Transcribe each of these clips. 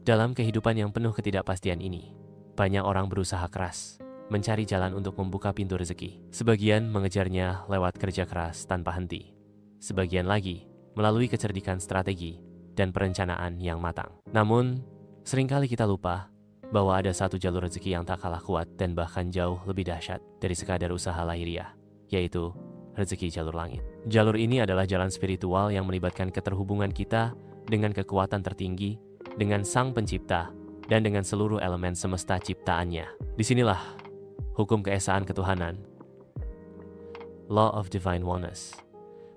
Dalam kehidupan yang penuh ketidakpastian ini, banyak orang berusaha keras mencari jalan untuk membuka pintu rezeki. Sebagian mengejarnya lewat kerja keras tanpa henti. Sebagian lagi melalui kecerdikan strategi dan perencanaan yang matang. Namun, seringkali kita lupa bahwa ada satu jalur rezeki yang tak kalah kuat dan bahkan jauh lebih dahsyat dari sekadar usaha lahiriah, yaitu rezeki jalur langit. Jalur ini adalah jalan spiritual yang melibatkan keterhubungan kita dengan kekuatan tertinggi, dengan Sang Pencipta, dan dengan seluruh elemen semesta ciptaannya. Disinilah hukum keesaan ketuhanan, Law of Divine Oneness,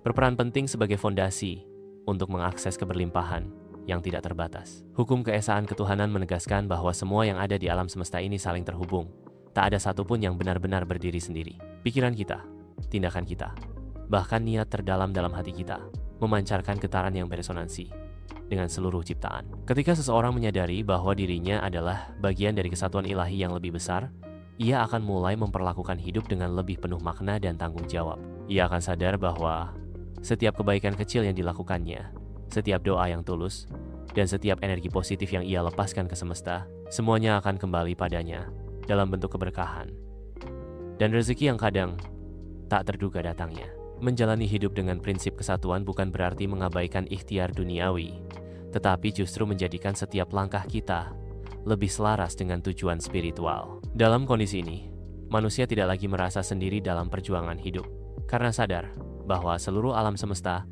berperan penting sebagai fondasi untuk mengakses keberlimpahan yang tidak terbatas. Hukum keesaan ketuhanan menegaskan bahwa semua yang ada di alam semesta ini saling terhubung. Tak ada satupun yang benar-benar berdiri sendiri. Pikiran kita, tindakan kita, bahkan niat terdalam dalam hati kita memancarkan getaran yang beresonansi dengan seluruh ciptaan. Ketika seseorang menyadari bahwa dirinya adalah bagian dari kesatuan ilahi yang lebih besar, ia akan mulai memperlakukan hidup dengan lebih penuh makna dan tanggung jawab. Ia akan sadar bahwa setiap kebaikan kecil yang dilakukannya, setiap doa yang tulus, dan setiap energi positif yang ia lepaskan ke semesta, semuanya akan kembali padanya dalam bentuk keberkahan dan rezeki yang kadang tak terduga datangnya. Menjalani hidup dengan prinsip kesatuan bukan berarti mengabaikan ikhtiar duniawi, tetapi justru menjadikan setiap langkah kita lebih selaras dengan tujuan spiritual. Dalam kondisi ini, manusia tidak lagi merasa sendiri dalam perjuangan hidup, karena sadar bahwa seluruh alam semesta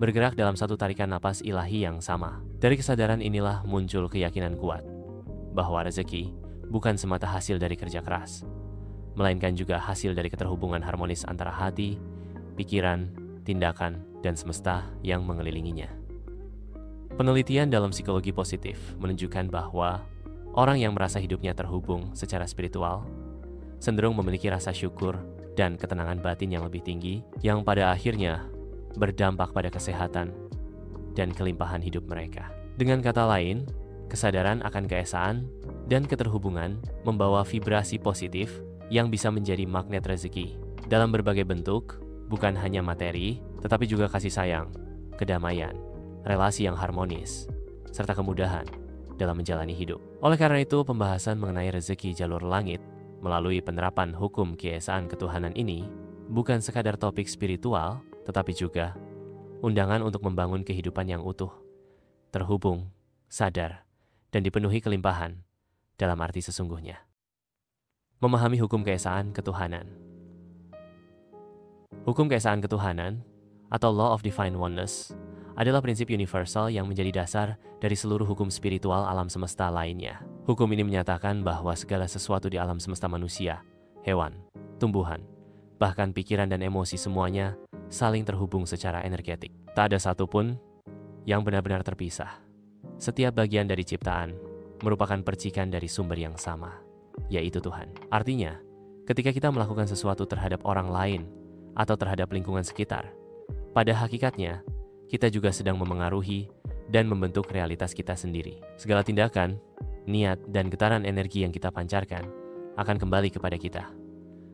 bergerak dalam satu tarikan napas ilahi yang sama. Dari kesadaran inilah muncul keyakinan kuat bahwa rezeki bukan semata hasil dari kerja keras, melainkan juga hasil dari keterhubungan harmonis antara hati, pikiran, tindakan, dan semesta yang mengelilinginya. Penelitian dalam psikologi positif menunjukkan bahwa orang yang merasa hidupnya terhubung secara spiritual cenderung memiliki rasa syukur dan ketenangan batin yang lebih tinggi, yang pada akhirnya berdampak pada kesehatan dan kelimpahan hidup mereka. Dengan kata lain, kesadaran akan keesaan dan keterhubungan membawa vibrasi positif yang bisa menjadi magnet rezeki dalam berbagai bentuk, bukan hanya materi, tetapi juga kasih sayang, kedamaian, relasi yang harmonis, serta kemudahan dalam menjalani hidup. Oleh karena itu, pembahasan mengenai rezeki jalur langit melalui penerapan hukum keesaan ketuhanan ini bukan sekadar topik spiritual, tetapi juga undangan untuk membangun kehidupan yang utuh, terhubung, sadar, dan dipenuhi kelimpahan dalam arti sesungguhnya. Memahami hukum keesaan ketuhanan. Hukum keesaan ketuhanan atau Law of Divine Oneness adalah prinsip universal yang menjadi dasar dari seluruh hukum spiritual alam semesta lainnya. Hukum ini menyatakan bahwa segala sesuatu di alam semesta manusia, hewan, tumbuhan, bahkan pikiran dan emosi semuanya saling terhubung secara energetik. Tak ada satupun yang benar-benar terpisah. Setiap bagian dari ciptaan merupakan percikan dari sumber yang sama, yaitu Tuhan. Artinya, ketika kita melakukan sesuatu terhadap orang lain atau terhadap lingkungan sekitar, pada hakikatnya, kita juga sedang memengaruhi dan membentuk realitas kita sendiri. Segala tindakan, niat, dan getaran energi yang kita pancarkan akan kembali kepada kita.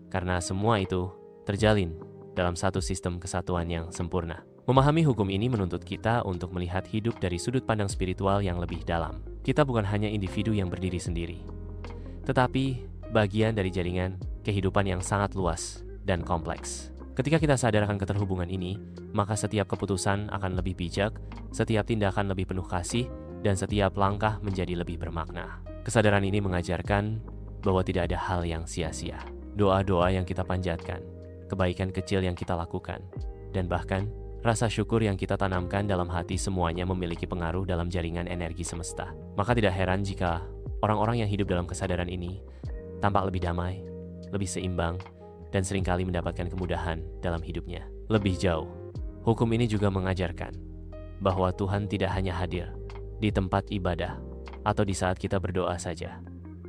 Karena semua itu terjalin dalam satu sistem kesatuan yang sempurna. Memahami hukum ini menuntut kita untuk melihat hidup dari sudut pandang spiritual yang lebih dalam. Kita bukan hanya individu yang berdiri sendiri, tetapi bagian dari jaringan kehidupan yang sangat luas dan kompleks. Ketika kita sadar akan keterhubungan ini, maka setiap keputusan akan lebih bijak, setiap tindakan lebih penuh kasih, dan setiap langkah menjadi lebih bermakna. Kesadaran ini mengajarkan bahwa tidak ada hal yang sia-sia. Doa-doa yang kita panjatkan, kebaikan kecil yang kita lakukan, dan bahkan rasa syukur yang kita tanamkan dalam hati semuanya memiliki pengaruh dalam jaringan energi semesta. Maka tidak heran jika orang-orang yang hidup dalam kesadaran ini tampak lebih damai, lebih seimbang, dan seringkali mendapatkan kemudahan dalam hidupnya. Lebih jauh, hukum ini juga mengajarkan bahwa Tuhan tidak hanya hadir di tempat ibadah atau di saat kita berdoa saja,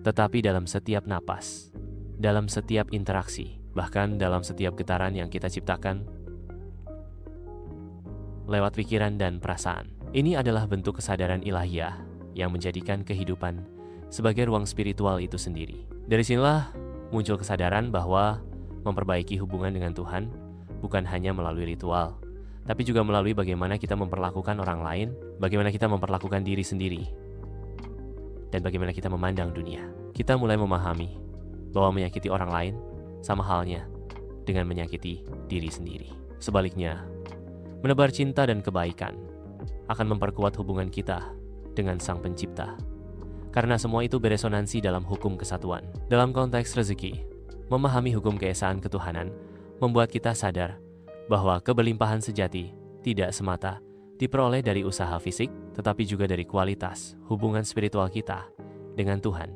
tetapi dalam setiap napas, dalam setiap interaksi, bahkan dalam setiap getaran yang kita ciptakan lewat pikiran dan perasaan. Ini adalah bentuk kesadaran ilahiyah yang menjadikan kehidupan sebagai ruang spiritual itu sendiri. Dari sinilah muncul kesadaran bahwa memperbaiki hubungan dengan Tuhan bukan hanya melalui ritual, tapi juga melalui bagaimana kita memperlakukan orang lain, bagaimana kita memperlakukan diri sendiri. dan bagaimana kita memandang dunia. Kita mulai memahami bahwa menyakiti orang lain sama halnya dengan menyakiti diri sendiri. Sebaliknya, menebar cinta dan kebaikan akan memperkuat hubungan kita dengan Sang Pencipta. Karena semua itu beresonansi dalam hukum kesatuan. Dalam konteks rezeki, memahami hukum keesaan ketuhanan membuat kita sadar bahwa keberlimpahan sejati tidak semata diperoleh dari usaha fisik, tetapi juga dari kualitas hubungan spiritual kita dengan Tuhan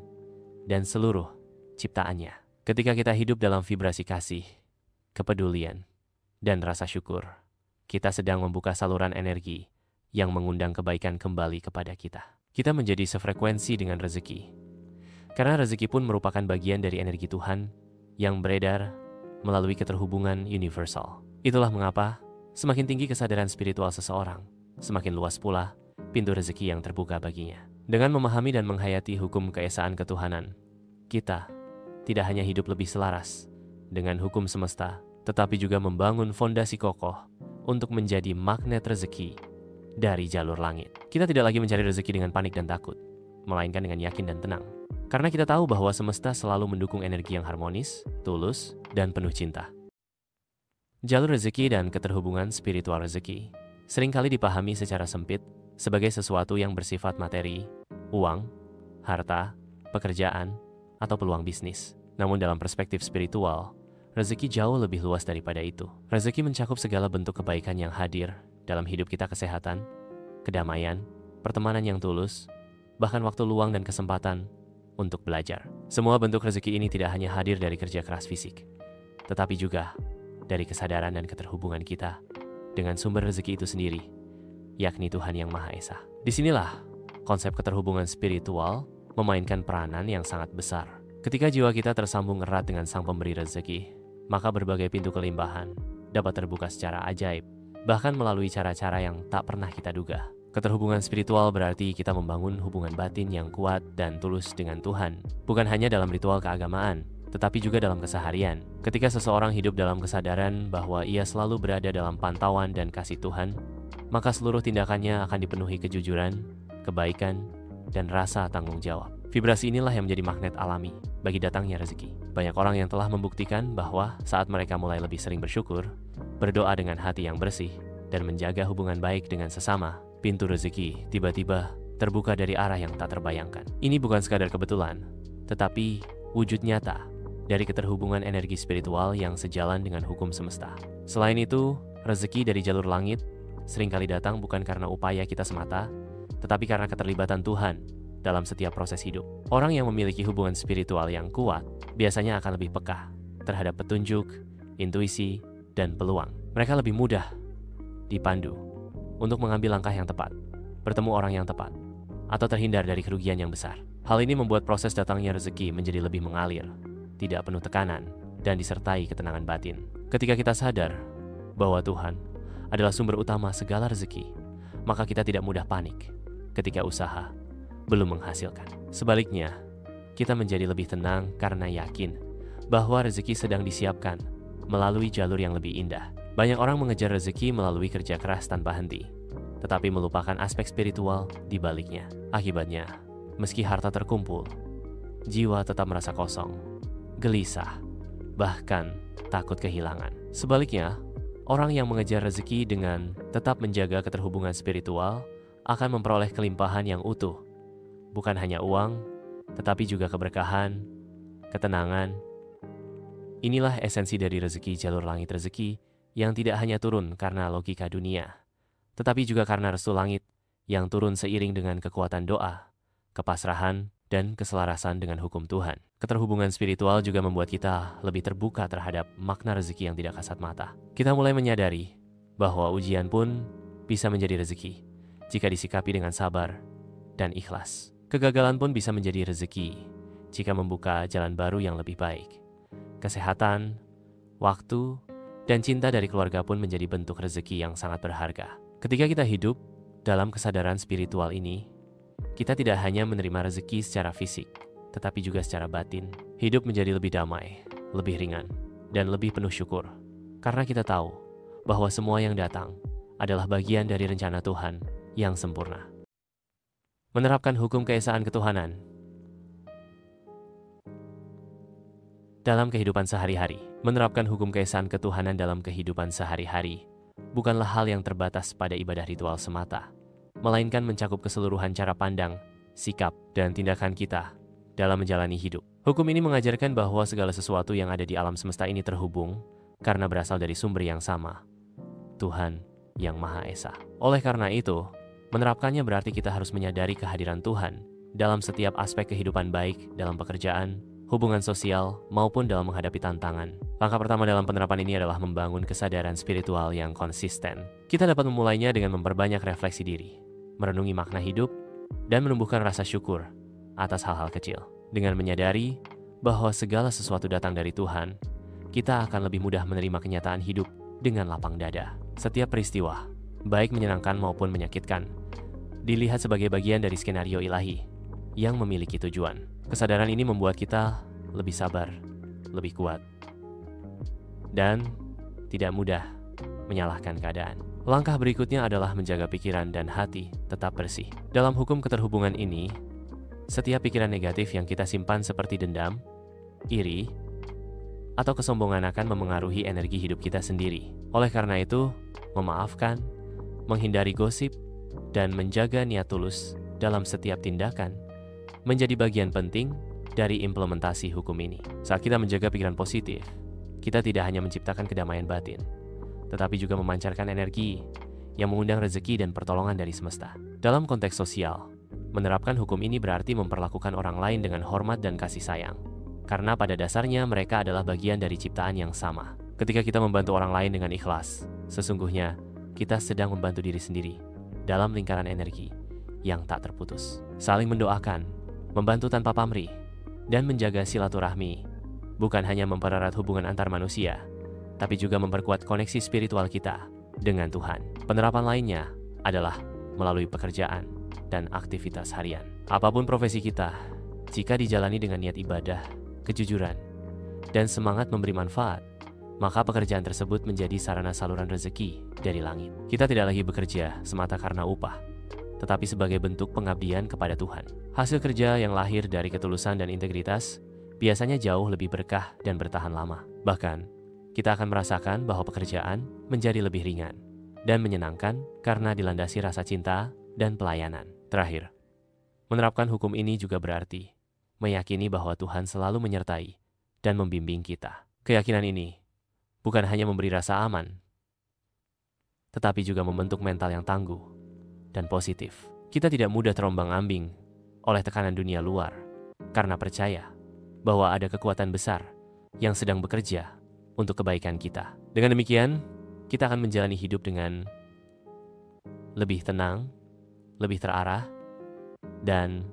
dan seluruh ciptaannya. Ketika kita hidup dalam vibrasi kasih, kepedulian, dan rasa syukur, kita sedang membuka saluran energi yang mengundang kebaikan kembali kepada kita. Kita menjadi sefrekuensi dengan rezeki. Karena rezeki pun merupakan bagian dari energi Tuhan yang beredar melalui keterhubungan universal. Itulah mengapa semakin tinggi kesadaran spiritual seseorang, semakin luas pula pintu rezeki yang terbuka baginya. Dengan memahami dan menghayati hukum keesaan ketuhanan, kita tidak hanya hidup lebih selaras dengan hukum semesta, tetapi juga membangun fondasi kokoh untuk menjadi magnet rezeki dari jalur langit. Kita tidak lagi mencari rezeki dengan panik dan takut, melainkan dengan yakin dan tenang. Karena kita tahu bahwa semesta selalu mendukung energi yang harmonis, tulus, dan penuh cinta. Jalur rezeki dan keterhubungan spiritual rezeki seringkali dipahami secara sempit sebagai sesuatu yang bersifat materi, uang, harta, pekerjaan, atau peluang bisnis. Namun dalam perspektif spiritual, rezeki jauh lebih luas daripada itu. Rezeki mencakup segala bentuk kebaikan yang hadir dalam hidup kita: kesehatan, kedamaian, pertemanan yang tulus, bahkan waktu luang dan kesempatan untuk belajar. Semua bentuk rezeki ini tidak hanya hadir dari kerja keras fisik, tetapi juga dari kesadaran dan keterhubungan kita dengan sumber rezeki itu sendiri, yakni Tuhan Yang Maha Esa. Disinilah konsep keterhubungan spiritual memainkan peranan yang sangat besar. Ketika jiwa kita tersambung erat dengan Sang Pemberi rezeki, maka berbagai pintu kelimpahan dapat terbuka secara ajaib, bahkan melalui cara-cara yang tak pernah kita duga. Keterhubungan spiritual berarti kita membangun hubungan batin yang kuat dan tulus dengan Tuhan, bukan hanya dalam ritual keagamaan, tetapi juga dalam keseharian. Ketika seseorang hidup dalam kesadaran bahwa ia selalu berada dalam pantauan dan kasih Tuhan, maka seluruh tindakannya akan dipenuhi kejujuran, kebaikan, dan rasa tanggung jawab. Vibrasi inilah yang menjadi magnet alami bagi datangnya rezeki. Banyak orang yang telah membuktikan bahwa saat mereka mulai lebih sering bersyukur, berdoa dengan hati yang bersih, dan menjaga hubungan baik dengan sesama, pintu rezeki tiba-tiba terbuka dari arah yang tak terbayangkan. Ini bukan sekadar kebetulan, tetapi wujud nyata dari keterhubungan energi spiritual yang sejalan dengan hukum semesta. Selain itu, rezeki dari jalur langit seringkali datang bukan karena upaya kita semata, tetapi karena keterlibatan Tuhan dalam setiap proses hidup. Orang yang memiliki hubungan spiritual yang kuat biasanya akan lebih peka terhadap petunjuk, intuisi, dan peluang. Mereka lebih mudah dipandu untuk mengambil langkah yang tepat, bertemu orang yang tepat, atau terhindar dari kerugian yang besar. Hal ini membuat proses datangnya rezeki menjadi lebih mengalir, tidak penuh tekanan, dan disertai ketenangan batin. Ketika kita sadar bahwa Tuhan adalah sumber utama segala rezeki, maka kita tidak mudah panik ketika usaha belum menghasilkan. Sebaliknya, kita menjadi lebih tenang karena yakin bahwa rezeki sedang disiapkan melalui jalur yang lebih indah. Banyak orang mengejar rezeki melalui kerja keras tanpa henti, tetapi melupakan aspek spiritual di baliknya. Akibatnya, meski harta terkumpul, jiwa tetap merasa kosong, gelisah, bahkan takut kehilangan. Sebaliknya, orang yang mengejar rezeki dengan tetap menjaga keterhubungan spiritual akan memperoleh kelimpahan yang utuh. Bukan hanya uang, tetapi juga keberkahan, ketenangan. Inilah esensi dari rezeki jalur langit rezeki yang tidak hanya turun karena logika dunia, tetapi juga karena restu langit yang turun seiring dengan kekuatan doa, kepasrahan, dan keselarasan dengan hukum Tuhan. Keterhubungan spiritual juga membuat kita lebih terbuka terhadap makna rezeki yang tidak kasat mata. Kita mulai menyadari bahwa ujian pun bisa menjadi rezeki jika disikapi dengan sabar dan ikhlas. Kegagalan pun bisa menjadi rezeki jika membuka jalan baru yang lebih baik. Kesehatan, waktu, dan cinta dari keluarga pun menjadi bentuk rezeki yang sangat berharga. Ketika kita hidup dalam kesadaran spiritual ini, kita tidak hanya menerima rezeki secara fisik, tetapi juga secara batin. Hidup menjadi lebih damai, lebih ringan, dan lebih penuh syukur. Karena kita tahu bahwa semua yang datang adalah bagian dari rencana Tuhan yang sempurna. Menerapkan hukum keesaan ketuhanan dalam kehidupan sehari-hari. Menerapkan hukum keesaan ketuhanan dalam kehidupan sehari-hari bukanlah hal yang terbatas pada ibadah ritual semata, melainkan mencakup keseluruhan cara pandang, sikap, dan tindakan kita dalam menjalani hidup. Hukum ini mengajarkan bahwa segala sesuatu yang ada di alam semesta ini terhubung karena berasal dari sumber yang sama, Tuhan yang Maha Esa. Oleh karena itu, menerapkannya berarti kita harus menyadari kehadiran Tuhan dalam setiap aspek kehidupan, baik dalam pekerjaan, hubungan sosial, maupun dalam menghadapi tantangan. Langkah pertama dalam penerapan ini adalah membangun kesadaran spiritual yang konsisten. Kita dapat memulainya dengan memperbanyak refleksi diri, merenungi makna hidup, dan menumbuhkan rasa syukur atas hal-hal kecil. Dengan menyadari bahwa segala sesuatu datang dari Tuhan, kita akan lebih mudah menerima kenyataan hidup dengan lapang dada. Setiap peristiwa, baik menyenangkan maupun menyakitkan, dilihat sebagai bagian dari skenario ilahi yang memiliki tujuan. Kesadaran ini membuat kita lebih sabar, lebih kuat, dan tidak mudah menyalahkan keadaan. Langkah berikutnya adalah menjaga pikiran dan hati tetap bersih. Dalam hukum keterhubungan ini, setiap pikiran negatif yang kita simpan seperti dendam, iri, atau kesombongan akan memengaruhi energi hidup kita sendiri. Oleh karena itu, memaafkan, menghindari gosip, dan menjaga niat tulus dalam setiap tindakan menjadi bagian penting dari implementasi hukum ini. Saat kita menjaga pikiran positif, kita tidak hanya menciptakan kedamaian batin, tetapi juga memancarkan energi yang mengundang rezeki dan pertolongan dari semesta. Dalam konteks sosial, menerapkan hukum ini berarti memperlakukan orang lain dengan hormat dan kasih sayang, karena pada dasarnya mereka adalah bagian dari ciptaan yang sama. Ketika kita membantu orang lain dengan ikhlas, sesungguhnya kita sedang membantu diri sendiri dalam lingkaran energi yang tak terputus. Saling mendoakan, membantu tanpa pamrih, dan menjaga silaturahmi bukan hanya mempererat hubungan antar manusia, tapi juga memperkuat koneksi spiritual kita dengan Tuhan. Penerapan lainnya adalah melalui pekerjaan dan aktivitas harian. Apapun profesi kita, jika dijalani dengan niat ibadah, kejujuran, dan semangat memberi manfaat, maka pekerjaan tersebut menjadi sarana saluran rezeki dari langit. Kita tidak lagi bekerja semata karena upah, tetapi sebagai bentuk pengabdian kepada Tuhan. Hasil kerja yang lahir dari ketulusan dan integritas biasanya jauh lebih berkah dan bertahan lama. Bahkan, kita akan merasakan bahwa pekerjaan menjadi lebih ringan dan menyenangkan karena dilandasi rasa cinta dan pelayanan. Terakhir, menerapkan hukum ini juga berarti meyakini bahwa Tuhan selalu menyertai dan membimbing kita. Keyakinan ini bukan hanya memberi rasa aman, tetapi juga membentuk mental yang tangguh dan positif. Kita tidak mudah terombang-ambing oleh tekanan dunia luar karena percaya bahwa ada kekuatan besar yang sedang bekerja untuk kebaikan kita. Dengan demikian, kita akan menjalani hidup dengan lebih tenang, lebih terarah, dan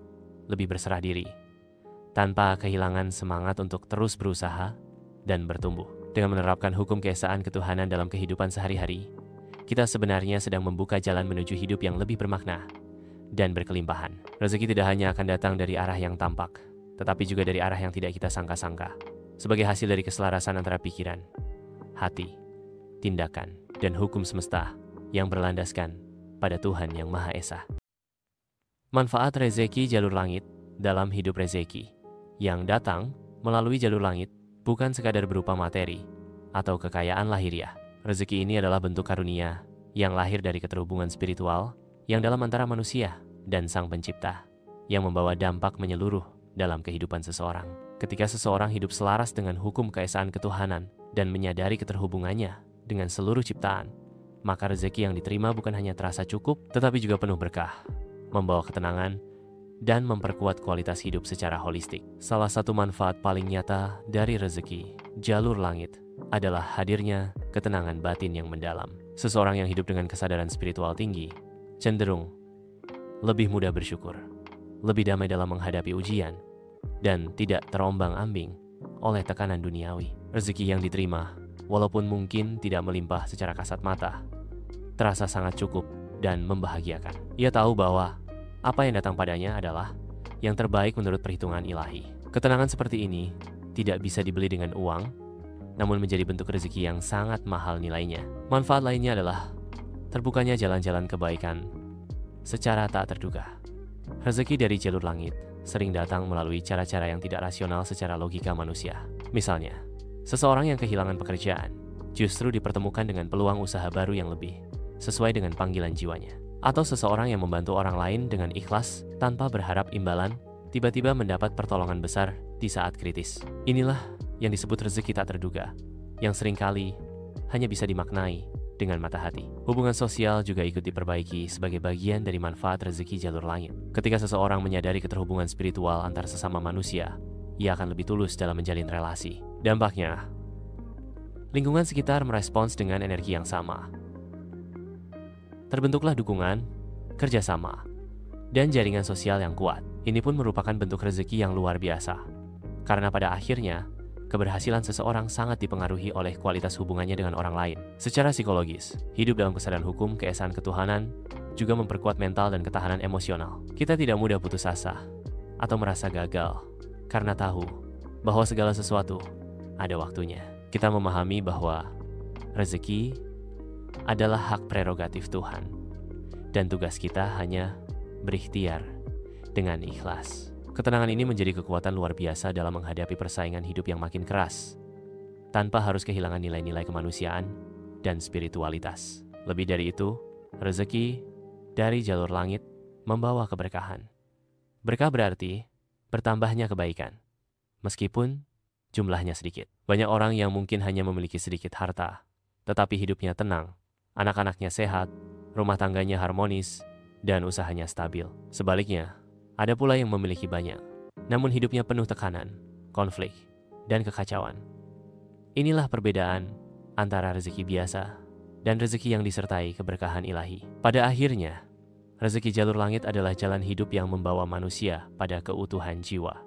lebih berserah diri, tanpa kehilangan semangat untuk terus berusaha dan bertumbuh. Dengan menerapkan hukum keesaan ketuhanan dalam kehidupan sehari-hari, kita sebenarnya sedang membuka jalan menuju hidup yang lebih bermakna dan berkelimpahan. Rezeki tidak hanya akan datang dari arah yang tampak, tetapi juga dari arah yang tidak kita sangka-sangka, sebagai hasil dari keselarasan antara pikiran, hati, tindakan, dan hukum semesta yang berlandaskan pada Tuhan yang Maha Esa. Manfaat rezeki jalur langit dalam hidup. Rezeki yang datang melalui jalur langit bukan sekadar berupa materi atau kekayaan lahiriah. Rezeki ini adalah bentuk karunia yang lahir dari keterhubungan spiritual yang dalam antara manusia dan Sang Pencipta, yang membawa dampak menyeluruh dalam kehidupan seseorang. Ketika seseorang hidup selaras dengan hukum keesaan ketuhanan dan menyadari keterhubungannya dengan seluruh ciptaan, maka rezeki yang diterima bukan hanya terasa cukup, tetapi juga penuh berkah, membawa ketenangan, dan memperkuat kualitas hidup secara holistik. Salah satu manfaat paling nyata dari rezeki jalur langit adalah hadirnya ketenangan batin yang mendalam. Seseorang yang hidup dengan kesadaran spiritual tinggi cenderung lebih mudah bersyukur, lebih damai dalam menghadapi ujian, dan tidak terombang-ambing oleh tekanan duniawi. Rezeki yang diterima, walaupun mungkin tidak melimpah secara kasat mata, terasa sangat cukup dan membahagiakan. Ia tahu bahwa apa yang datang padanya adalah yang terbaik menurut perhitungan ilahi. Ketenangan seperti ini tidak bisa dibeli dengan uang, namun menjadi bentuk rezeki yang sangat mahal nilainya. Manfaat lainnya adalah terbukanya jalan-jalan kebaikan secara tak terduga. Rezeki dari jalur langit sering datang melalui cara-cara yang tidak rasional secara logika manusia. Misalnya, seseorang yang kehilangan pekerjaan justru dipertemukan dengan peluang usaha baru yang lebih sesuai dengan panggilan jiwanya. Atau seseorang yang membantu orang lain dengan ikhlas tanpa berharap imbalan, tiba-tiba mendapat pertolongan besar di saat kritis. Inilah yang disebut rezeki tak terduga, yang seringkali hanya bisa dimaknai dengan mata hati. Hubungan sosial juga ikut diperbaiki sebagai bagian dari manfaat rezeki jalur langit. Ketika seseorang menyadari keterhubungan spiritual antar sesama manusia, ia akan lebih tulus dalam menjalin relasi. Dampaknya, lingkungan sekitar merespons dengan energi yang sama. Terbentuklah dukungan, kerjasama, dan jaringan sosial yang kuat. Ini pun merupakan bentuk rezeki yang luar biasa. Karena pada akhirnya, keberhasilan seseorang sangat dipengaruhi oleh kualitas hubungannya dengan orang lain. Secara psikologis, hidup dalam kesadaran hukum keesaan ketuhanan juga memperkuat mental dan ketahanan emosional. Kita tidak mudah putus asa atau merasa gagal karena tahu bahwa segala sesuatu ada waktunya. Kita memahami bahwa rezeki adalah hak prerogatif Tuhan, dan tugas kita hanya berikhtiar dengan ikhlas. Ketenangan ini menjadi kekuatan luar biasa dalam menghadapi persaingan hidup yang makin keras, tanpa harus kehilangan nilai-nilai kemanusiaan dan spiritualitas. Lebih dari itu, rezeki dari jalur langit membawa keberkahan. Berkah berarti bertambahnya kebaikan, meskipun jumlahnya sedikit. Banyak orang yang mungkin hanya memiliki sedikit harta, tetapi hidupnya tenang, anak-anaknya sehat, rumah tangganya harmonis, dan usahanya stabil. Sebaliknya, ada pula yang memiliki banyak, namun hidupnya penuh tekanan, konflik, dan kekacauan. Inilah perbedaan antara rezeki biasa dan rezeki yang disertai keberkahan ilahi. Pada akhirnya, rezeki jalur langit adalah jalan hidup yang membawa manusia pada keutuhan jiwa.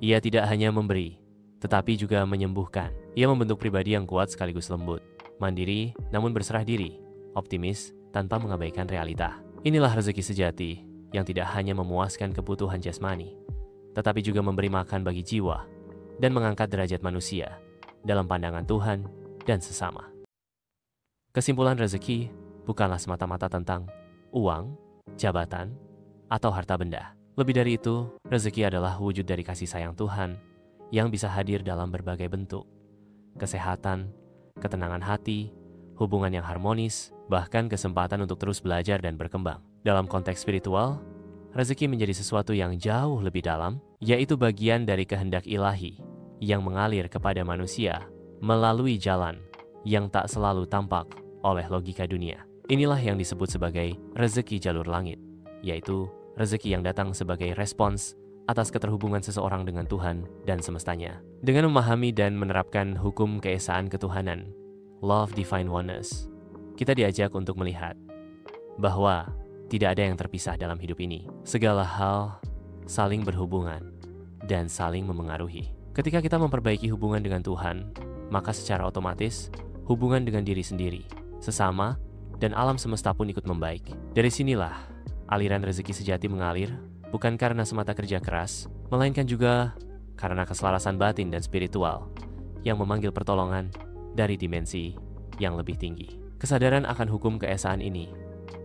Ia tidak hanya memberi, tetapi juga menyembuhkan. Ia membentuk pribadi yang kuat sekaligus lembut, mandiri namun berserah diri, optimis tanpa mengabaikan realita. Inilah rezeki sejati yang tidak hanya memuaskan kebutuhan jasmani, tetapi juga memberi makan bagi jiwa dan mengangkat derajat manusia dalam pandangan Tuhan dan sesama. Kesimpulan, rezeki bukanlah semata-mata tentang uang, jabatan, atau harta benda. Lebih dari itu, rezeki adalah wujud dari kasih sayang Tuhan yang bisa hadir dalam berbagai bentuk. Kesehatan, ketenangan hati, hubungan yang harmonis, bahkan kesempatan untuk terus belajar dan berkembang. Dalam konteks spiritual, rezeki menjadi sesuatu yang jauh lebih dalam, yaitu bagian dari kehendak ilahi yang mengalir kepada manusia melalui jalan yang tak selalu tampak oleh logika dunia. Inilah yang disebut sebagai rezeki jalur langit, yaitu rezeki yang datang sebagai respons atas keterhubungan seseorang dengan Tuhan dan semestanya. Dengan memahami dan menerapkan hukum keesaan ketuhanan, Law of Divine Oneness, kita diajak untuk melihat bahwa tidak ada yang terpisah dalam hidup ini. Segala hal saling berhubungan dan saling memengaruhi. Ketika kita memperbaiki hubungan dengan Tuhan, maka secara otomatis hubungan dengan diri sendiri, sesama, dan alam semesta pun ikut membaik. Dari sinilah aliran rezeki sejati mengalir, bukan karena semata kerja keras, melainkan juga karena keselarasan batin dan spiritual yang memanggil pertolongan dari dimensi yang lebih tinggi. Kesadaran akan hukum keesaan ini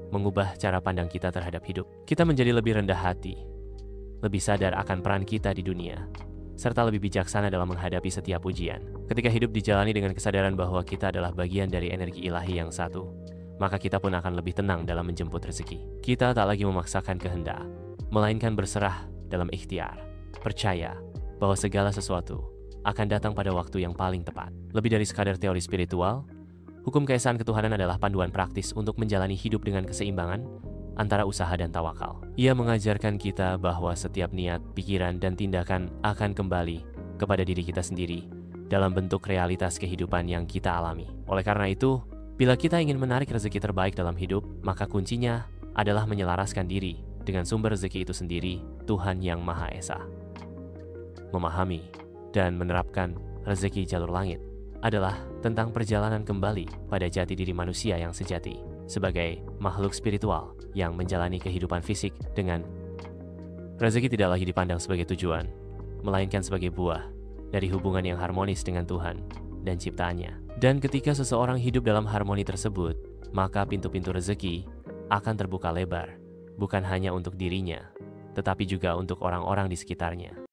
mengubah cara pandang kita terhadap hidup. Kita menjadi lebih rendah hati, lebih sadar akan peran kita di dunia, serta lebih bijaksana dalam menghadapi setiap ujian. Ketika hidup dijalani dengan kesadaran bahwa kita adalah bagian dari energi ilahi yang satu, maka kita pun akan lebih tenang dalam menjemput rezeki. Kita tak lagi memaksakan kehendak, melainkan berserah dalam ikhtiar, percaya bahwa segala sesuatu akan datang pada waktu yang paling tepat. Lebih dari sekadar teori spiritual, hukum keesaan ketuhanan adalah panduan praktis untuk menjalani hidup dengan keseimbangan antara usaha dan tawakal. Ia mengajarkan kita bahwa setiap niat, pikiran, dan tindakan akan kembali kepada diri kita sendiri dalam bentuk realitas kehidupan yang kita alami. Oleh karena itu, bila kita ingin menarik rezeki terbaik dalam hidup, maka kuncinya adalah menyelaraskan diri dengan sumber rezeki itu sendiri, Tuhan Yang Maha Esa. Memahami dan menerapkan rezeki jalur langit adalah tentang perjalanan kembali pada jati diri manusia yang sejati, sebagai makhluk spiritual yang menjalani kehidupan fisik dengan rezeki tidak lagi dipandang sebagai tujuan, melainkan sebagai buah dari hubungan yang harmonis dengan Tuhan dan ciptaannya. Dan ketika seseorang hidup dalam harmoni tersebut, maka pintu-pintu rezeki akan terbuka lebar bukan hanya untuk dirinya, tetapi juga untuk orang-orang di sekitarnya.